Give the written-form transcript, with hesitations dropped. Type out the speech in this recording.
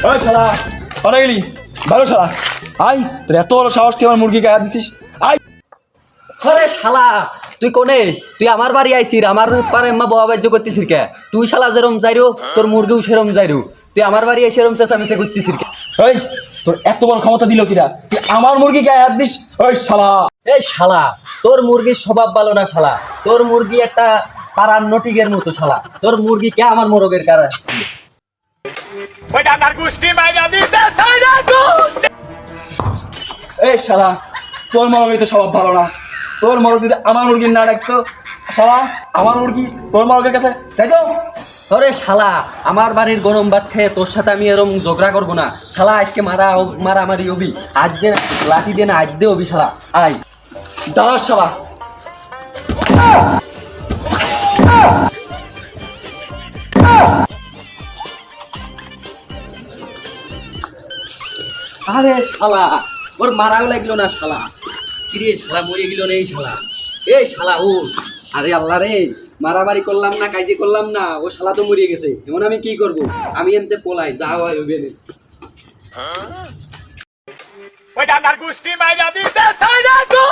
ওই শালা ওরা গেলি ভালো শালা আই তোর এত বড় সাহস তুই আমার মুরগি গায়ে দিছিস আই আরে শালা তুই কোনে তুই আমার বাড়ি আইছিস আমার পারে মা বাবা বাজ্য করতেছিস কে তুই শালা যেরম যাইরো তোর মুরগিও সেরম যাইরো তুই আমার বাড়ি এসে এরম চেঁচামেচি করতেছিস কে ওই তোর এত বড় ক্ষমতা দিল কিরা তুই আমার মুরগি গায়ে হাত দিস ওই শালা এই শালা তোর মুরগির স্বভাব ভালো না শালা তোর মুরগি একটা পাড়ার নটিকের মতো শালা তোর মুরগি কে আমার মোরগের কারা এই শালা তোর মুরগি তো স্বভাব ভালো না তোর মুরগি যদি আমার মুরগির না রাখতো শালা আমার মুরগি তোর মুরগির কাছে তাই তো আরে শালা আমার বাড়ির গরম ভাত খেয়ে তোর সাথে আমি এরকম ঝগড়া করবো না শালা আজকে মারামারি হবি আজ দে লাঠি দিয়ে না আজ দে হবি শালা আই দাঁড়া শালা আরে শালা ওর মারাও লাগলো না শালা কিরে শালা মরে গেল না এই শালা এই শালা ও আরে আল্লাহ রে মারামারি করলাম না কাজে করলাম না ও শালা তো মরিয়ে গেছে এখন আমি কি করব আমি এনতে পলাই যা হয় হবে না ওই ডান্ডার গুষ্টি মাইরা দিতে ছাইরা গো